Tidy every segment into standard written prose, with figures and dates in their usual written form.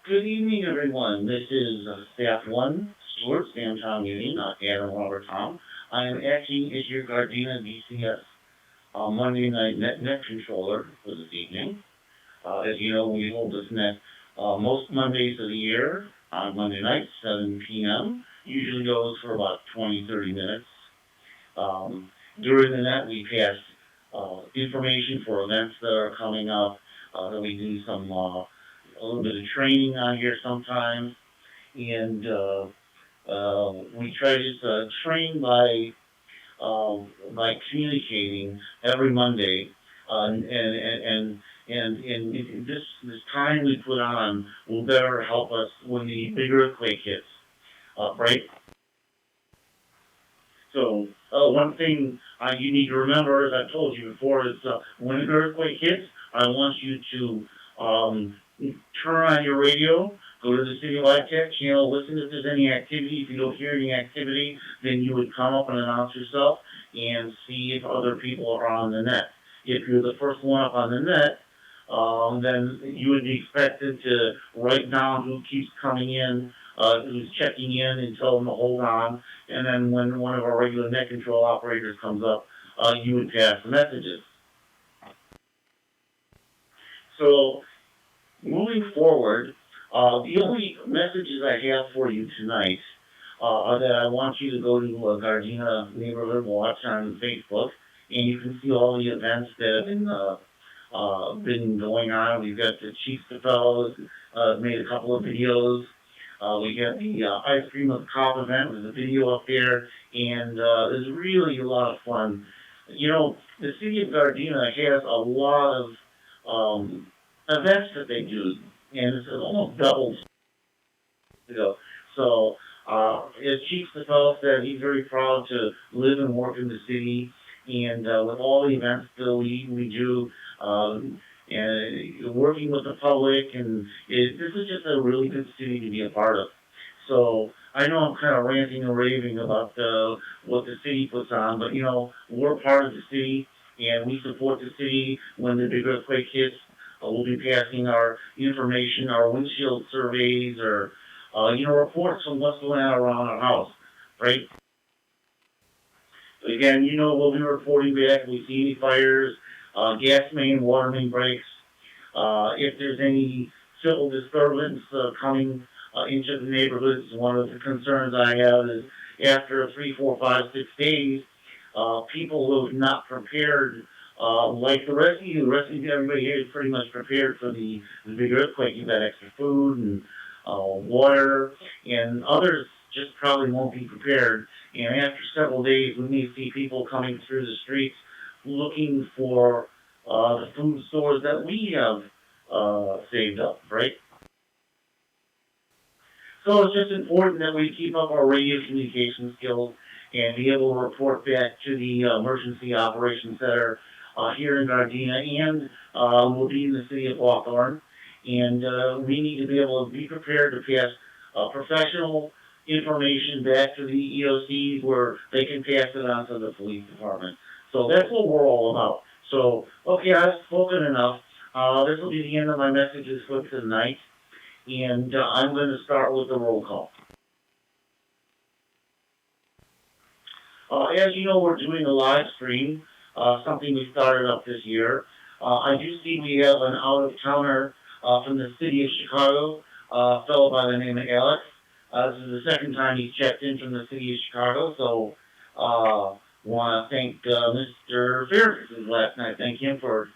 Good evening, everyone. This is Staff 1, Stuart, Town Union, Adam Robert Tom. I am acting as your Gardena DCS Monday night net controller for this evening. As you know, we hold this net most Mondays of the year on Monday nights, 7 p.m. Usually goes for about 20, 30 minutes. During the net, we pass information for events that are coming up. Then we do a little bit of training on here sometimes, and we try to train by communicating every Monday, and this time we put on will better help us when the big earthquake hits, right? So one thing you need to remember, as I told you before, is when an earthquake hits, I want you to turn on your radio, go to the City Live Tech channel, listen if there's any activity. If you don't hear any activity, then you would come up and announce yourself and see if other people are on the net. If you're the first one up on the net, then you would be expected to write down who keeps coming in, who's checking in, and tell them to hold on. And then when one of our regular net control operators comes up, you would pass the messages. So moving forward, the only messages I have for you tonight are that I want you to go to Gardena Neighborhood Watch on Facebook, and you can see all the events that have been going on. We've got the Chiefs of Fellows made a couple of videos. We got the Ice Cream of the Cop event with a video up there, and it's really a lot of fun. You know, the city of Gardena has a lot of events that they do, and it's almost doubled. So, as Chief Stefano said, he's very proud to live and work in the city, and with all the events that we do, and working with the public, and this is just a really good city to be a part of. So I know I'm kind of ranting and raving about what the city puts on, but you know, we're part of the city, and we support the city when the big earthquake hits. We'll be passing our information, our windshield surveys, or reports on what's going on around our house, right? Again, we'll be reporting back if we see any fires, gas main, water main breaks. If there's any civil disturbance coming into the neighborhoods, one of the concerns I have is after 3, 4, 5, 6 days, people who have not prepared, like the rest of you, everybody here is pretty much prepared for the big earthquake. You've got extra food and water, and others just probably won't be prepared. And after several days, we may see people coming through the streets looking for the food stores that we have saved up, right? So it's just important that we keep up our radio communication skills and be able to report back to the Emergency Operations Center here in Gardena, and we'll be in the city of Hawthorne. And we need to be able to be prepared to pass professional information back to the EOCs where they can pass it on to the police department. So that's what we're all about. So, okay, I've spoken enough. This will be the end of my messages for tonight. And I'm going to start with the roll call. As you know, we're doing a live stream, something we started up this year. I do see we have an out-of-towner from the city of Chicago, a fellow by the name of Alex. This is the second time he's checked in from the city of Chicago, so want to thank Mr. Fairfax last night. Thank him for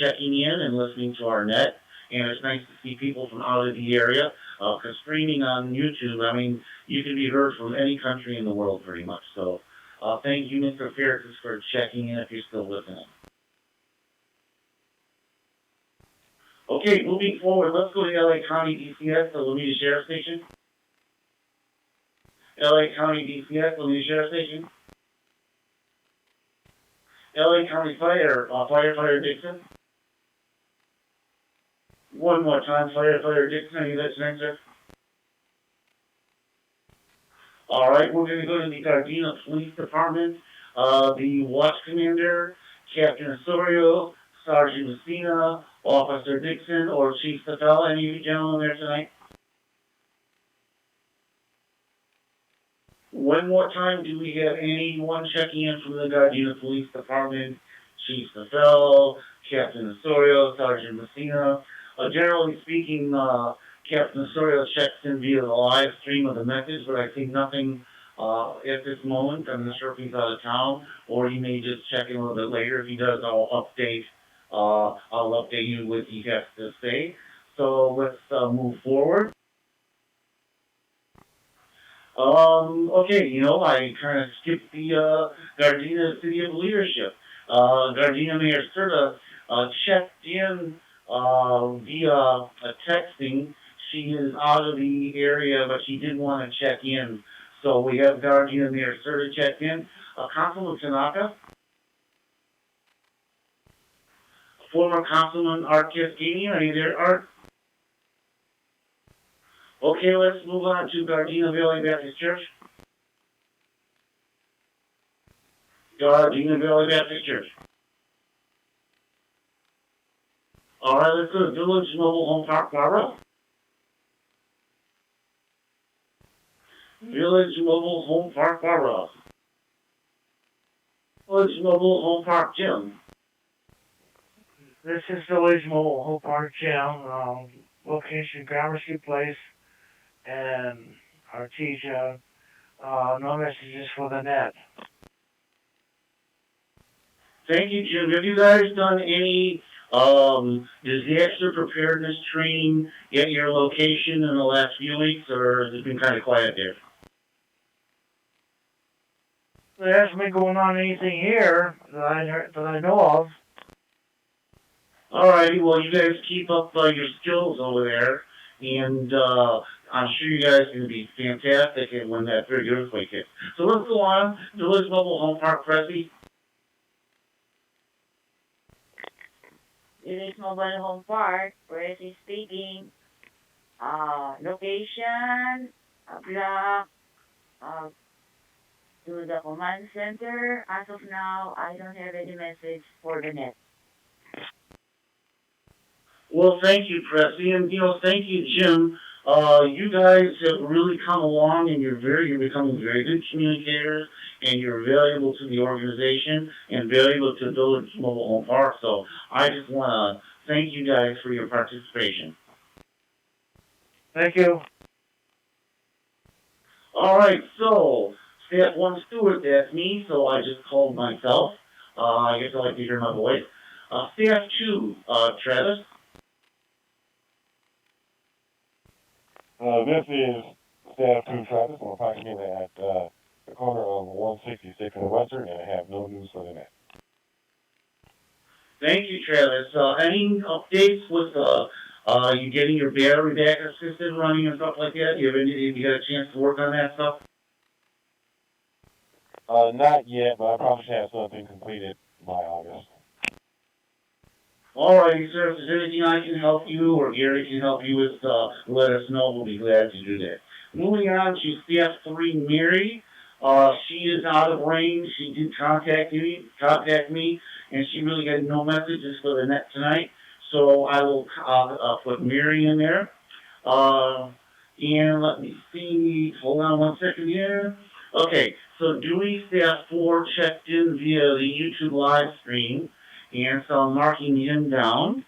checking in and listening to our net. And it's nice to see people from out of the area, because streaming on YouTube, I mean, you can be heard from any country in the world pretty much. So thank you, Mr. Fairfax, for checking in if you're still listening. Okay, moving forward, let's go to LA County DCS, the Lamita Sheriff Station. LA County DCS, Lamita Sheriff Station. LA County Fire, Firefighter Dixon. One more time, Firefighter Dixon, are you listening, sir? All right, we're going to go to the Gardena Police Department. The Watch Commander, Captain Osorio, Sergeant Messina, Officer Dixon, or Chief Stefano. Any of you gentlemen there tonight? one more time, do we have anyone checking in from the Gardena Police Department? Chief Stafel, Captain Osorio, Sergeant Messina. Generally speaking, Captain Osorio checks in via the live stream of the message, but I see nothing at this moment. I'm not sure if he's out of town, or he may just check in a little bit later. If he does, I'll update you with what he has to say. So let's move forward. Okay, I kind of skipped the Gardena City of Leadership. Gardena Mayor Serta checked in via texting. She is out of the area, but she did want to check in. So we have Gardena Mayor Serta checked in. Councilman Tanaka, former Councilman Art Cascadian, are you there, Art? Okay, let's move on to Gardena Valley Baptist Church. Gardena Valley Baptist Church. All right, let's go to Village Mobile Home Park, Barbara. Village Mobile Home Park, Barbara. Village Mobile Home Park, Jim. This is Village Mobile Home Park Gym, location Gramercy Place, and Artesia. No messages for the net. Thank you, Jim. Have you guys done any disaster preparedness training at your location in the last few weeks, or has it been kind of quiet there? There hasn't been going on anything here that I know of. Alrighty, well, you guys keep up your skills over there, and I'm sure you guys are going to be fantastic when that big earthquake hits. So let's go on. Village Mobile Home Park, Prezi. Village Mobile Home Park, Prezi speaking. Location, block, to the command center. As of now, I don't have any message for the net. Well, thank you, Prezi, and thank you, Jim. You guys have really come along, and you're becoming very good communicators, and you're valuable to the organization and valuable to Village Mobile Home Park. So I just want to thank you guys for your participation. Thank you. All right, so Staff 1 Stuart, that's me, so I just called myself. I guess I like to hear my voice. Staff 2, Travis. This is Staff 2 Travis. I'm approximately at the corner of 166 and Western, and I have no news for the net. Thank you, Travis. Any updates with you getting your battery backup system running and stuff like that? You got a chance to work on that stuff? Not yet, but I probably should have something completed by August. Alrighty, sir. If there's anything I can help you or Gary can help you with, let us know. We'll be glad to do that. Moving on to Staff 3, Mary. She is out of range. She did contact me, and she really got no messages for the net tonight. So I will put Mary in there. And let me see. Hold on one second here. Okay, so Dewey Staff 4 checked in via the YouTube live stream. And so I'm marking him down.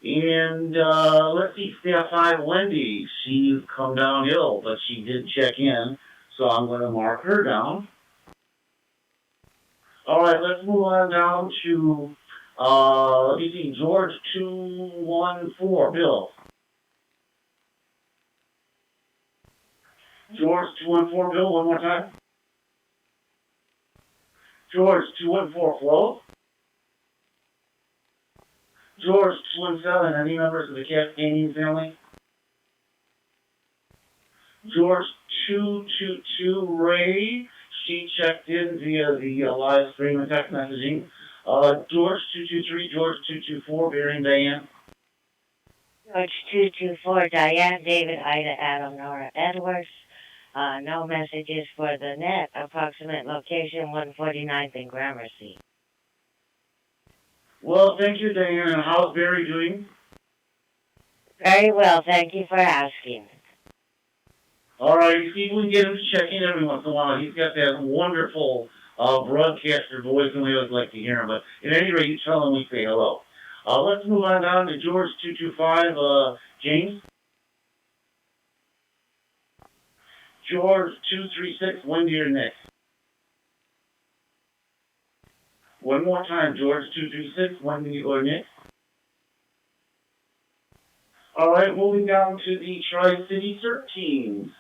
And let's see, Staff 5, Wendy. She's come down ill, but she did check in. So I'm going to mark her down. All right, let's move on down to, let me see, George 214, Bill. George 214, Bill, one more time. George 214, Flo. George 217, any members of the Cascadian family? George 222, Ray. She checked in via the live stream and text messaging. George 223, George 224, Barry and Diane. George 224, Diane, David, Ida, Adam, Nora, Edwards. No messages for the net. Approximate location 149th and Gramercy. Well, thank you, Diane. And how's Barry doing? Very well, thank you for asking. All right, see if we can get him to check in every once in a while. He's got that wonderful broadcaster voice, and we always like to hear him. But at any rate, you tell him we say hello. Let's move on down to George 225. James. George 236. Wendy, you're next. One more time, George 236. Wendy, you're next. All right, moving down to the Tri-City CERT teams.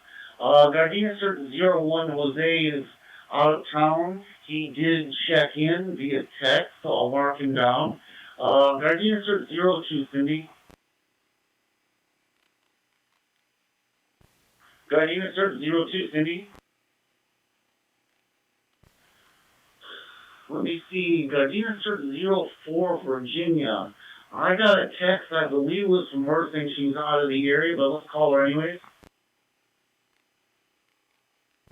Gardena CERT 01 Jose is out of town. He did check in via text, so I'll mark him down. Gardena CERT 02 Cindy. Gardena CERT 02 Cindy. Let me see, Gardena CERT 04 Virginia. I got a text, I believe it was from her saying she was out of the area, but let's call her anyways.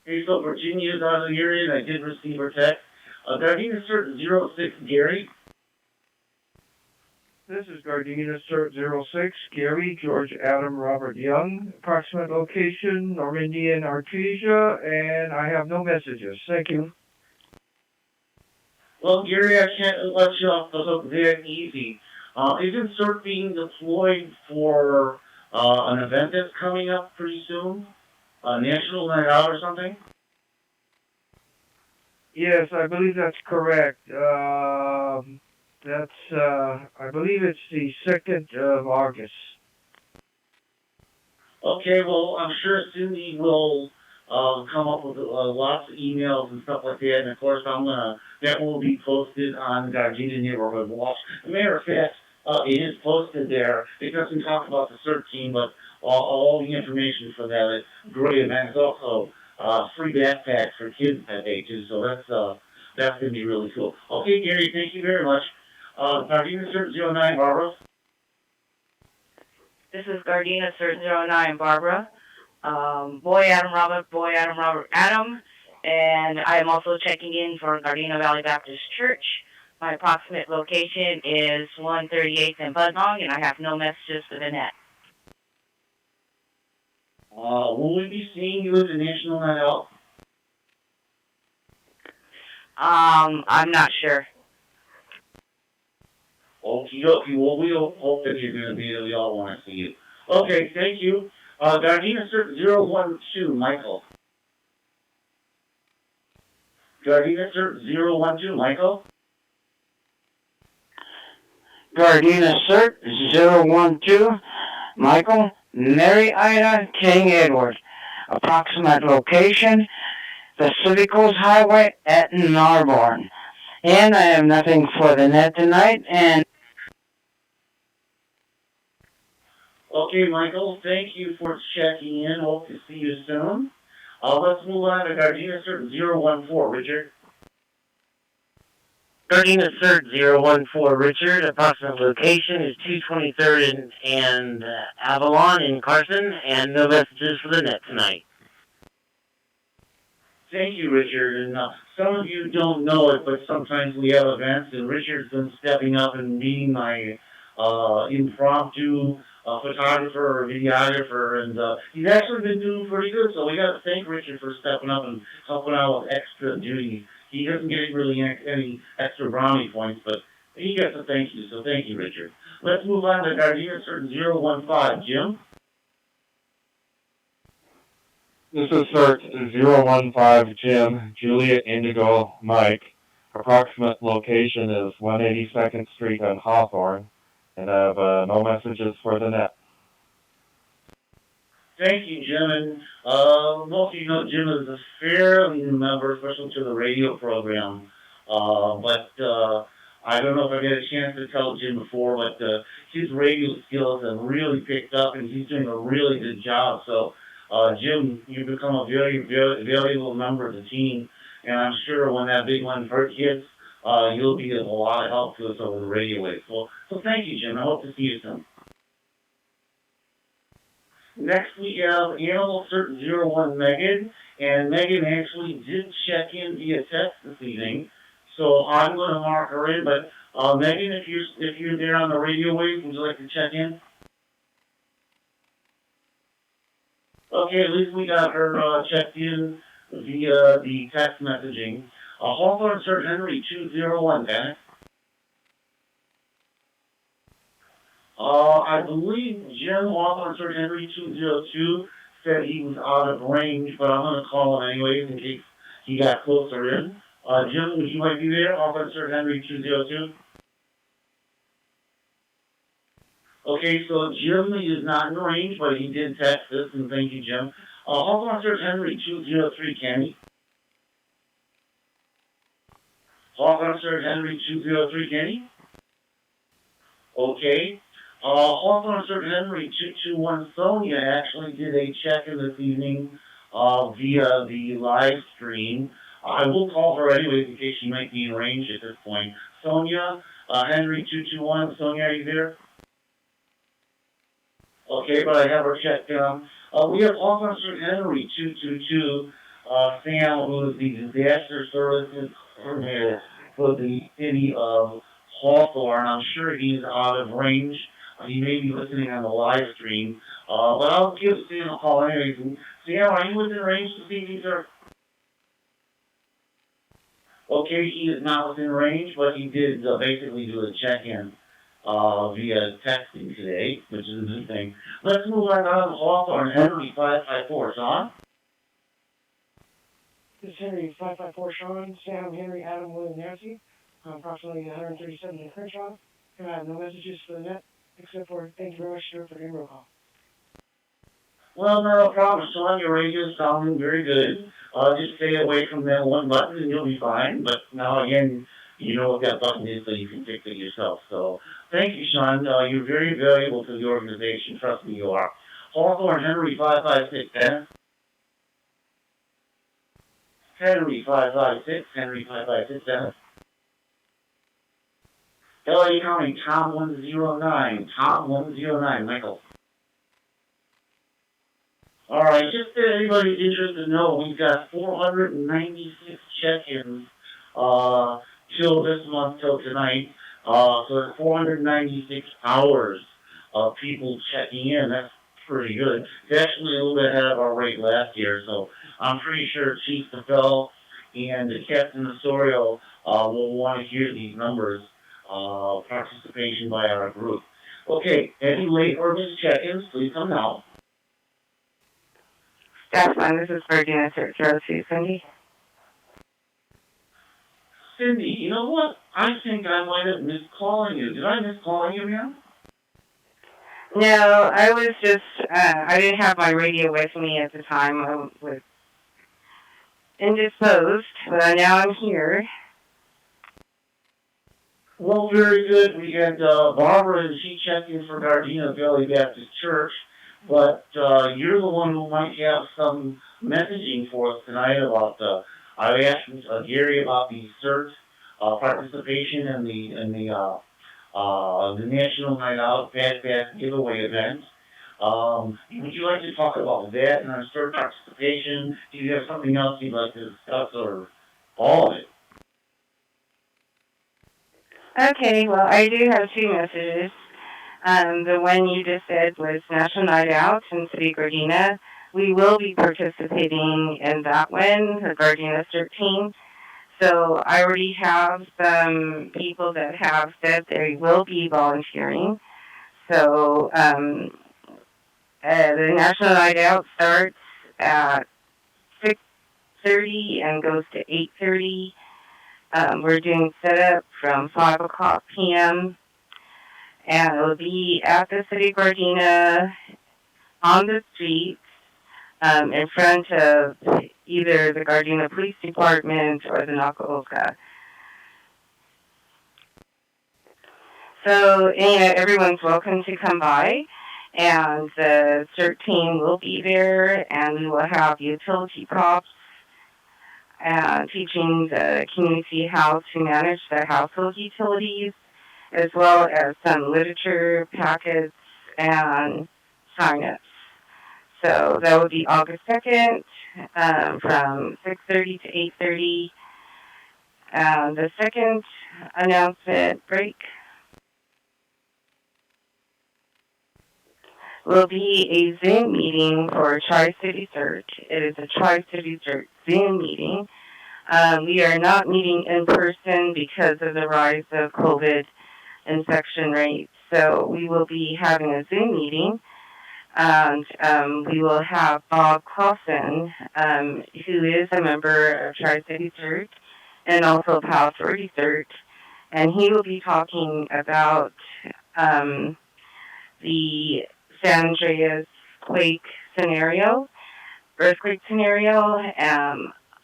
Okay, so Virginia is out of the area, and I did receive her text. Gardena CERT 06, Gary. This is Gardena Cert 06, Gary, George, Adam, Robert Young. Approximate location, Normandy and Artesia, and I have no messages. Thank you. Well, Gary, I can't let you off the hook that easy. Isn't CERT being deployed for an event that's coming up pretty soon? A National Night Out or something? Yes, I believe that's correct. I believe it's the 2nd of August. Okay, well, I'm sure Cindy will come up with lots of emails and stuff like that, and of course, that will be posted on Gardena Neighborhood Watch. As a matter of fact, it is posted there. It doesn't talk about the CERT team, but all the information for that is great, and it's also free backpacks for kids that day too. So that's going to be really cool. Okay, Gary, thank you very much. Gardena CERT 09, Barbara. This is Gardena Cert 09, Barbara. Boy Adam Robert, Adam. And I am also checking in for Gardena Valley Baptist Church. My approximate location is 138th and Budlong, and I have no messages for the net. Will we be seeing you at the National Night Out? I'm not sure. Okie dokie. Well, we hope that you're going to be there. We all want to see you. Okay, thank you. Gardena Cert 012, Michael. Gardena Cert 012, Michael. Gardena Cert 012, Michael, Mary Ida, King Edward. Approximate location, Pacific Coast Highway at Narborn. And I have nothing for the net tonight, and Okay, Michael, thank you for checking in. Hope to see you soon. Let's move on to Gardena Cert 014, Richard. Gardena Cert 014, Richard. Approximate location is 223rd and Avalon in Carson, and no messages for the net tonight. Thank you, Richard. And some of you don't know it, but sometimes we have events, and Richard's been stepping up and being my impromptu photographer or videographer, and he's actually been doing pretty good. So we got to thank Richard for stepping up and helping out with extra duty. He doesn't get really any extra brownie points, but he gets a thank you. So thank you, Richard. Let's move on to Gardena Cert 015, Jim. This is CERT 015, Jim, Juliet Indigo, Mike. Approximate location is 182nd Street on Hawthorne, and I have no messages for the net. Thank you, Jim. And most of you know Jim is a fairly new member, especially to the radio program. But I don't know if I got a chance to tell Jim before, but his radio skills have really picked up, and he's doing a really good job. So, Jim, you've become a very, very valuable member of the team, and I'm sure when that big one hits, you'll be of a lot of help to us over the radio waves. So thank you, Jim. I hope to see you soon. Next, we have Animal Cert 01 Megan, and Megan actually did check in via text this evening, so I'm going to mark her in. But Megan, if you're there on the radio wave, would you like to check in? Okay, at least we got her checked in via the text messaging. Hawthorne Sir Henry 201, Dennis. I believe Jim Hawthorne Sir Henry 202 said he was out of range, but I'm going to call him anyways in case he got closer in. Jim, would you like to be there? Hawthorne Sir Henry 202? Okay, so Jim is not in range, but he did text us, and thank you, Jim. Hawthorne Sir Henry 203, Kenny. Hawthorne Sir Henry 203, Kenny. Okay. Hawthorne Sir Henry 221, Sonia actually did a check-in this evening via the live stream. I will call her anyways in case she might be in range at this point. Sonia, Henry 221, Sonia, are you there? Okay, but I have her checked down. We have Officer Henry 222, Sam, who is the disaster services coordinator for the city of Hawthorne. I'm sure he's out of range. He may be listening on the live stream. But I'll give Sam a call anyways. Sam, are you within range to see these are? Okay, he is not within range, but he did basically do a check-in via texting today, which is a good thing. Let's move right on to Hawthorne, Henry 554, Sean. This is Henry 554 Sean, Sam, Henry, Adam, William, Nancy. I'm approximately 137 in Crenshaw, and I have no messages for the net, except for thank you very much, Stuart, for the roll call. Well, no problem, Sean. Your radio is sounding very good. Just stay away from that one button and you'll be fine. But now, again, you know what that button is, so you can fix it yourself. So, thank you, Sean. You're very valuable to the organization. Trust me, you are. Hawthorne, Henry 556, Dennis. Henry 556, Henry 556, Dennis. LA County, Tom 109, Tom 109, Michael. All right, just so anybody's interested to know, we've got 496 check-ins till this month, till tonight. So it's 496 hours of people checking in. That's pretty good. It's actually a little bit ahead of our rate last year, so I'm pretty sure Chief DeFell and Captain Osorio will want to hear these numbers, participation by our group. Okay, any late or missed check-ins, please come now. That's fine. This is Gardena DCS, Cindy. Cindy, you know what? I think I might have missed calling you. Did I miss calling you, ma'am? No, I was just, I didn't have my radio with me at the time. I was indisposed, but now I'm here. Well, very good. We had Barbara, and she checked in for Gardena Valley Baptist Church. But you're the one who might have some messaging for us tonight about I asked Gary about the CERT participation in the National Night Out Fast Pass giveaway event. Would you like to talk about that and our CERT participation? Do you have something else you'd like to discuss, or all of it? Okay, well, I do have two messages. The one you just said was National Night Out in City Gardena. We will be participating in that one, the Gardena CERT team. So I already have some people that have said they will be volunteering. So the National Night Out starts at 6:30 and goes to 8:30. We're doing setup from 5 o'clock p.m. And it will be at the City of Gardena on the streets in front of either the Gardena Police Department or the Nakaoka. So, everyone's welcome to come by, and the CERT team will be there, and we will have utility props teaching the community how to manage their household utilities, as well as some literature packets and sign-ups. So that would be August 2nd from 6:30 to 8:30. The second announcement break. will be a Zoom meeting for Tri-City Search. It is a Tri-City Search Zoom meeting. We are not meeting in person because of the rise of COVID infection rates. So we will be having a Zoom meeting, and we will have Bob Clausen, who is a member of Tri-City Search and also Power Authority Search, and he will be talking about the San Andreas earthquake scenario,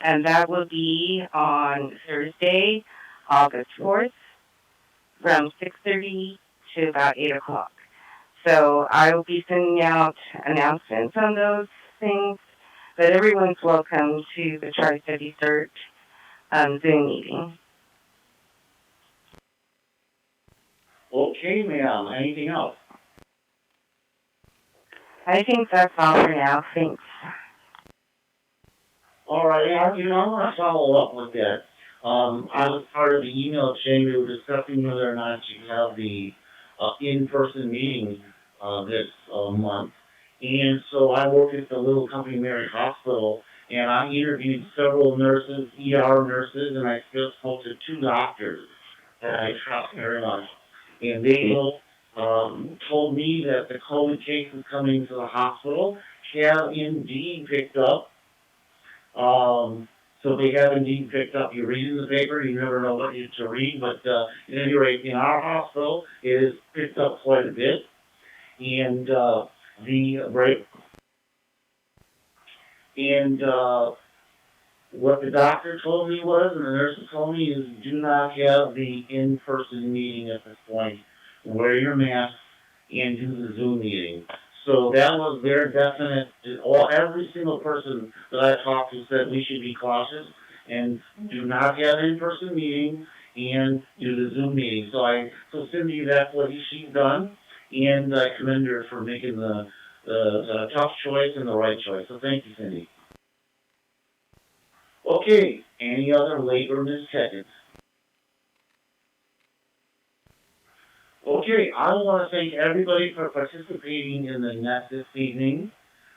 and that will be on Thursday, August 4th, from 6:30 to about 8 o'clock. So I will be sending out announcements on those things, but everyone's welcome to the Tri-City Search Zoom meeting. Okay, ma'am. Anything else? I think that's all for now. Thanks. All right, I want to follow up with that. I was part of the email chain. We were discussing whether or not you could have the in-person meeting this month. And so I work at the little company Mary Hospital, and I interviewed several nurses, ER nurses, and I still spoke to 2 doctors that I trust very much. And they told me that the COVID cases coming to the hospital have indeed picked up. So they have indeed picked up. You read in the paper, you never know what you to read, but at any rate, in our hospital, it has picked up quite a bit. And what the doctor told me was, and the nurses told me, is do not have the in-person meeting at this point. Wear your mask and do the Zoom meeting. So that was their definite, every single person that I talked to said we should be cautious and do not have an in-person meeting and do the Zoom meeting. So Cindy, that's what she's done, and I commend her for making the tough choice and the right choice. So thank you, Cindy. Okay, any other late or missed seconds? Okay, I want to thank everybody for participating in the net this evening,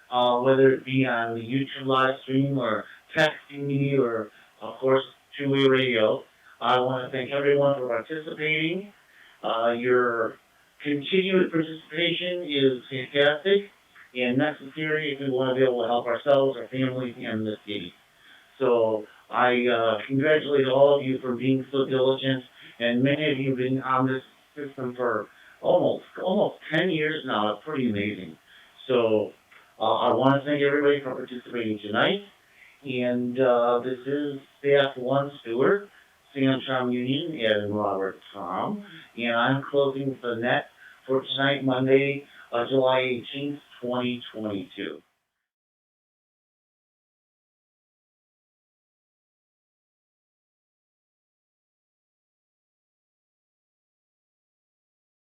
whether it be on the YouTube live stream or texting me or, of course, two-way radio. I want to thank everyone for participating. Your continued participation is fantastic and necessary if we want to be able to help ourselves, our families, and the city. So I congratulate all of you for being so diligent, and many of you have been on this system for almost 10 years now. It's pretty amazing. So I want to thank everybody for participating tonight. And this is Staff 1 Stuart, Sam Union, and Robert Tom. And I'm closing the net for tonight, Monday, July 18th, 2022.